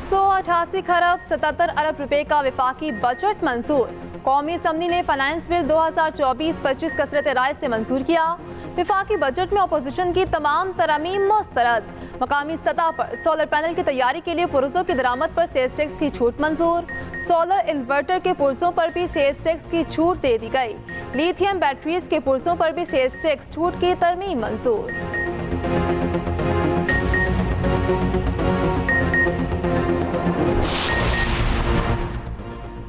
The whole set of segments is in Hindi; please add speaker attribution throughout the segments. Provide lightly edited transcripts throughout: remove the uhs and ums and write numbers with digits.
Speaker 1: 288 खरब 77 अरब रुपए का वफाकी बजट मंजूर। कौमी असम्बली ने फाइनेंस बिल 2024-25 कसरत राय से मंजूर किया। वफाकी बजट में अपोजिशन की तमाम तरमीम मुस्तरद। मकामी सतह पर सोलर पैनल की तैयारी के लिए पुर्जों की दरामद पर सेल्स टैक्स की छूट मंजूर। सोलर इन्वर्टर के पुर्जों पर भी सेल्स टैक्स की छूट दे दी गई। लिथियम बैटरीज के पुर्जों पर भी सेल्स टैक्स छूट की तरमीम मंजूर।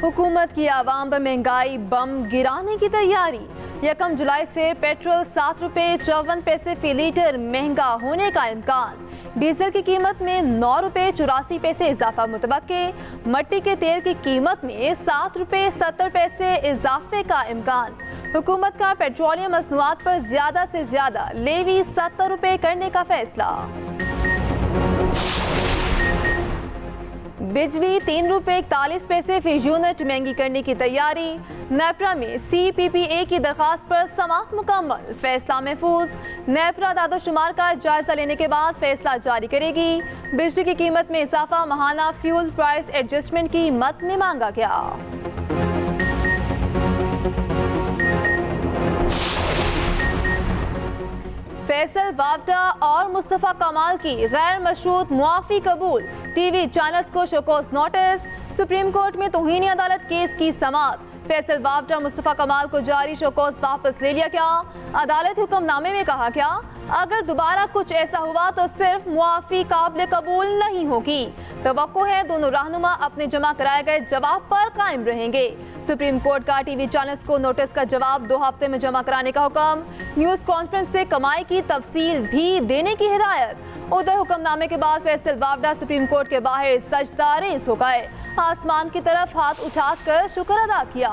Speaker 1: हुकूमत की आवाम पर महंगाई बम गिराने की तैयारी। 1 जुलाई से पेट्रोल 7 रुपये 54 पैसे फी लीटर महंगा होने का इम्कान। डीजल की कीमत में 9 रुपये 84 पैसे इजाफा मुतवक्के। मट्टी के तेल की कीमत में 7 रुपये 70 पैसे इजाफे का इम्कान। हुकूमत का पेट्रोलियम मसनूआत पर ज्यादा से ज्यादा लेवी 70 रुपये करने का फैसला। बिजली 3 रुपये 41 पैसे फी यूनिट महंगी करने की तैयारी। नेपरा में CPPA की दरखास्त पर समाअत मुकम्मल, फैसला महफूज। नेपरा दादोशुमार का जायजा लेने के बाद फैसला जारी करेगी। बिजली की कीमत में इजाफा माहाना फ्यूल प्राइस एडजस्टमेंट की मद में मांगा गया। फैसल वावडा और मुस्तफा कमाल की गैर मशरूत मुआफी कबूल। टीवी चैनल्स को शोकॉज नोटिस। सुप्रीम कोर्ट में तौहीन अदालत केस की समाअत। फैसल वावडा मुस्तफा कमाल को जारी शोकॉज वापस ले लिया गया। अदालत हुक्मनामे में कहा गया, अगर दोबारा कुछ ऐसा हुआ तो सिर्फ मुआफी काबिल कबूल नहीं होगी। तवक्को है दोनों रहनुमा अपने जमा कराए गए जवाब पर कायम रहेंगे। सुप्रीम कोर्ट का टीवी चैनल्स को नोटिस का जवाब 2 हफ्ते में जमा कराने का हुक्म। न्यूज कॉन्फ्रेंस से कमाई की तफसील भी देने की हिदायत। उधर हुक्मनामे के बाद फैसल वावडा सुप्रीम कोर्ट के बाहर सजदा रेज़ हो गए। आसमान की तरफ हाथ उठाकर शुक्र अदा किया।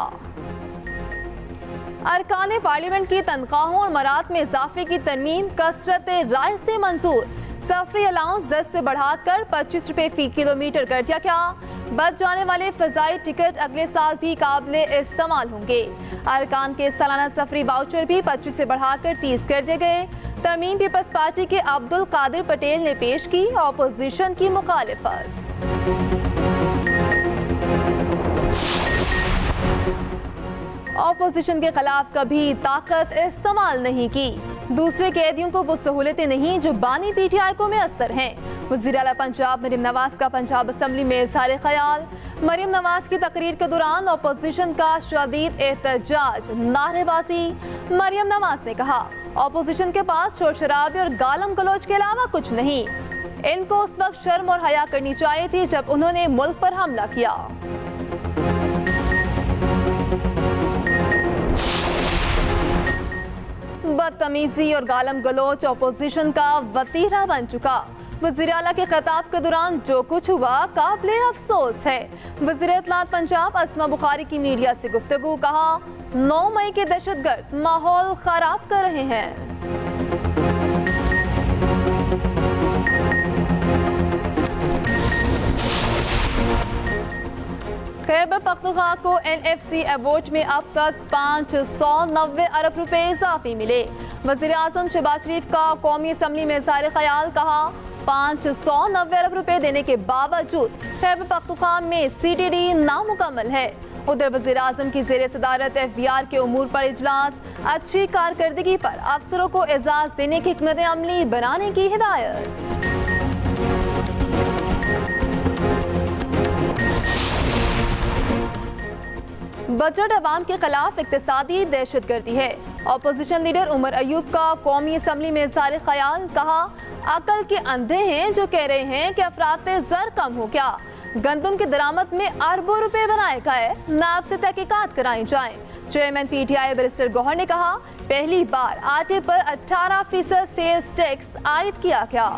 Speaker 1: अरकान पार्लियामेंट की तनख्वाहों और मरात में इजाफे की तरमीम कसरत राय से मंजूर। सफरी अलाउंस 10 से बढ़ाकर 25 रुपये फी किलोमीटर कर दिया गया। बच जाने वाले फजाई टिकट अगले साल भी काबिले इस्तेमाल होंगे। अरकान के सालाना सफरी वाउचर भी 25 से बढ़ाकर 30 कर दिए गए। तरमीम पीपल्स पार्टी के अब्दुल कादिर पटेल ने पेश की, ऑपोजिशन की मुखालिफत। ऑपोजिशन के खिलाफ कभी ताकत इस्तेमाल नहीं की। दूसरे कैदियों को वो सहूलतें नहीं जो बानी PTI को मैसर हैं। वज़ीर आला पंजाब मरियम नवाज का पंजाब असम्बली में इज़हार ख्याल। मरियम नवाज की तकरीर के दौरान ऑपोजिशन का शदीद एहतजाज, नारेबाजी। मरियम नवाज ने कहा, ऑपोजिशन के पास शोर शराबे और गालम गलोच के अलावा कुछ नहीं। इनको उस वक्त शर्म और हया करनी चाहिए थी जब उन्होंने मुल्क पर हमला किया। बदतमीजी और गालम गलोच ऑपोजिशन का वतीरा बन चुका। वज़ीर आला के खिताब के दौरान जो कुछ हुआ काबिले अफसोस है। वज़ीर इत्तलात पंजाब अस्मा बुखारी की मीडिया से गुफ्तगू, कहा 9 मई के दहशतगर्द माहौल खराब कर रहे हैं। खैबर पख्तूनख्वा को NFC अवार्ड में अब तक 590 अरब रुपए इजाफी मिले। वज़ीर आज़म शहबाज शरीफ का कौमी असम्बली में इज़हार ख्याल, कहा 590 अरब रुपए देने के बावजूद खैबर पख्तूनख्वा में CTD नामुकम्मल है। उधर वज़ीर आज़म की ज़ेर सदारत FBR के उमूर पर इजलास। अच्छी कारकर्दगी पर अफसरों को एजाज देने की हिकमत अमली बनाने की हिदायत। बजट अवाम के खिलाफ इक्तिसादी दहशतगर्दी है। ऑपोजिशन लीडर उमर अयूब का कौमी असम्बली में इज़हार ख्याल, कहा अकल के अंधे हैं जो कह रहे हैं कि अफराते ज़र कम हो क्या। गंदम की दरामद में अरबों रुपए बनाए गए, नाब से तहकीकात कराई जाएं। चेयरमैन PTI बैरिस्टर गौहर ने कहा, पहली बार आटे पर 18% सेल्स टैक्स आयद किया गया।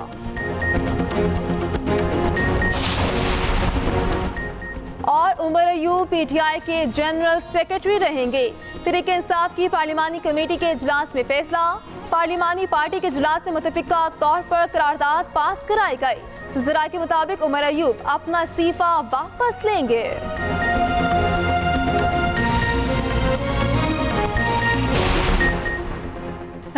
Speaker 1: और उमर अयूब PTI के जनरल सेक्रेटरी रहेंगे। तहरीक इंसाफ की पार्लिमानी कमेटी के इजलास में फैसला। पार्लिमानी पार्टी के इजलास में मुतफिका तौर पर करारदाद पास कराई गई। ज़रा के मुताबिक उमर अयूब अपना इस्तीफा वापस लेंगे।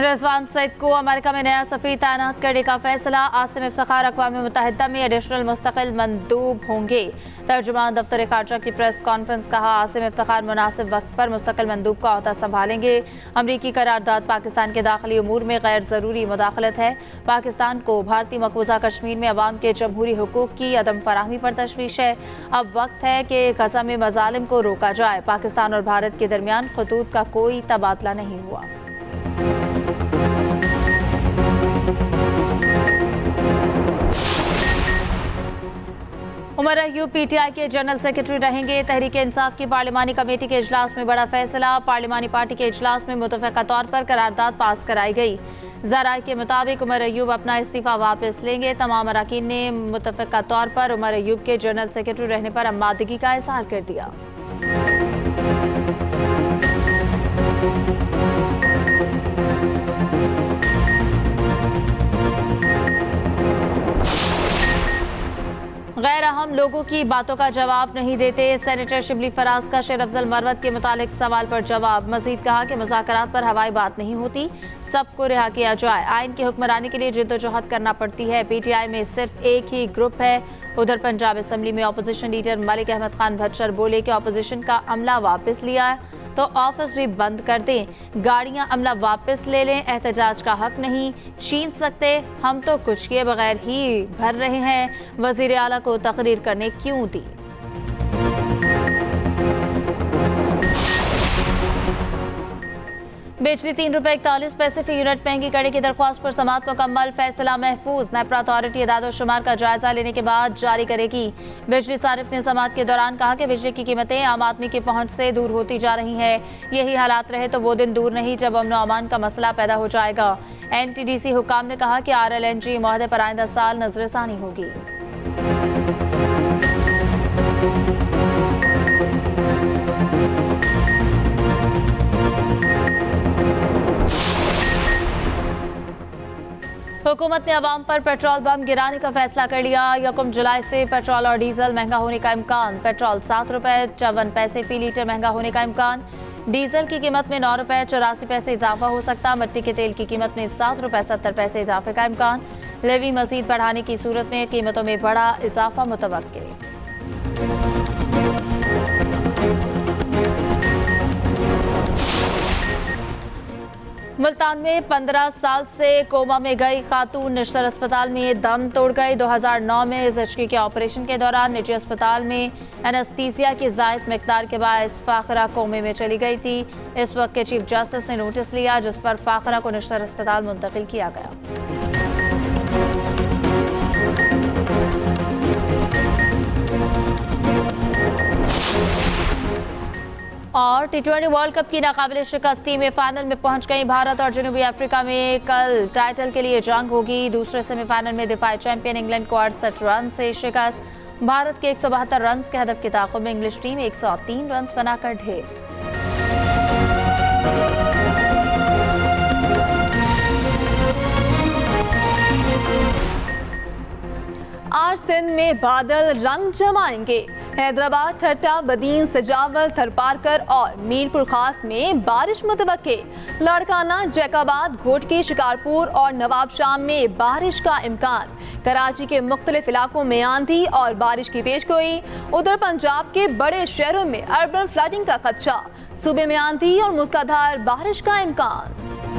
Speaker 2: रिजवान सईद को अमेरिका में नया सफीर तैनात करने का फैसला। आसिम इफ्तिखार अक़वाम मुत्तहिदा में एडिशनल मुस्तकिल मंदूब होंगे। तर्जुमान दफ्तर खारजा की प्रेस कॉन्फ्रेंस कहा, आसिम इफ्तिखार मुनासिब वक्त पर मुस्तकिल मंदूब का ओहदा संभालेंगे। अमरीकी करारदाद पाकिस्तान के दाखिली उमूर में गैर ज़रूरी मुदाखलत है। पाकिस्तान को भारतीय मकबूजा कश्मीर में अवाम के जमहूरी हुकूक की अदम फराहमी पर तशवीश है। अब वक्त है कि गज़ा में मजालिम को रोका जाए। पाकिस्तान और भारत के दरमियान खतूत का कोई तबादला नहीं हुआ। उमर अय्यूब पीटीआई के जनरल सेक्रेटरी रहेंगे। तहरीक इंसाफ की पार्लिमानी कमेटी के इजलास में बड़ा फैसला। पार्लिमानी पार्टी के इजलास में मुतफ़क़ा तौर पर करारदाद पास कराई गई। ज़राए के मुताबिक उमर अय्यूब अपना इस्तीफ़ा वापस लेंगे। तमाम अरकान ने मुतफ़क़ा तौर पर उमर अय्यूब के जनरल सेक्रेटरी रहने पर आमादगी का इज़हार कर दिया। गैर अहम लोगों की बातों का जवाब नहीं देते। सेनेटर शिबली फराज का शेर अफजल मरवत के मुतालिक सवाल पर जवाब। मजीद कहा कि मुज़ाकरात पर हवाई बात नहीं होती, सबको रिहा किया जाए। आइन की हुक्मरानी के लिए जिद्दोजहद करना पड़ती है। पीटीआई में सिर्फ एक ही ग्रुप है। उधर पंजाब असम्बली में अपोजिशन लीडर मलिक अहमद खान भच्चर बोले कि अपोजिशन का अमला वापस लिया है तो ऑफिस भी बंद कर दें, गाड़ियां अमला वापस ले लें, एहतजाज का हक नहीं छीन सकते। हम तो कुछ किए बगैर ही भर रहे हैं। वजीर आला को तकरीर करने क्यों दी? बिजली ₹3.41 फी यूनिट महंगी करने की दरख्वास्त पर समाअत मुकम्मल। फैसला महफूज। नेपरा अथॉरिटी इदाद-ओ-शुमार का जायजा लेने के बाद जारी करेगी। बिजली सारिफ ने समाअत के दौरान कहा कि बिजली की कीमतें आम आदमी की पहुंच से दूर होती जा रही हैं। यही हालात रहे तो वो दिन दूर नहीं जब अमन और अमान का मसला पैदा हो जाएगा। NTDC हुकाम ने कहा कि RLNG मुआहदे पर आइंदा साल नजरसानी होगी। हुकूमत ने अवाम पर पेट्रोल बम गिराने का फैसला कर लिया। 1 जुलाई से पेट्रोल और डीजल महंगा होने का इम्कान। पेट्रोल ₹7.54 फी लीटर महंगा होने का इम्कान। डीजल की कीमत में ₹9.84 इजाफा हो सकता। मिट्टी के तेल की कीमत में ₹7.70 इजाफे का इम्कान। लेवी मजीद बढ़ाने की सूरत में कीमतों में बड़ा इजाफा मुतवक्किल। मुल्तान में 15 साल से कोमा में गई खातून निश्तर अस्पताल में दम तोड़ गई। 2009 में ZHK के ऑपरेशन के दौरान निजी अस्पताल में एनेस्थीसिया की ज़ायद मिकदार के बायस फाखरा कोमे में चली गई थी। इस वक्त के चीफ जस्टिस ने नोटिस लिया जिस पर फाखरा को निश्तर अस्पताल मुंतकिल किया गया। और T20 वर्ल्ड कप की नाकाबिले शिकस्त टीमें फाइनल में पहुंच गई। भारत और जनूबी अफ्रीका में कल टाइटल के लिए जंग होगी। दूसरे सेमीफाइनल में दिफाई चैंपियन इंग्लैंड को 68 रन से शिकस्त। भारत के 172 रन के हदफ के ताक़ुब में इंग्लिश टीम 103 रन बनाकर ढेर।
Speaker 1: आज सिंध में बादल रंग जमाएंगे। हैदराबाद, ठट्टा, बदीन, सजावल, थरपारकर और मीरपुर खास में बारिश मुतवक्के। लाड़काना, जैकाबाद, घोटकी, शिकारपुर और नवाबशाह में बारिश का इम्कान। कराची के मुख्तलिफ इलाकों में आंधी और बारिश की पेशगोई। उधर पंजाब के बड़े शहरों में अर्बन फ्लडिंग का खदशा। सूबे में आंधी और मूसलाधार बारिश का इम्कान।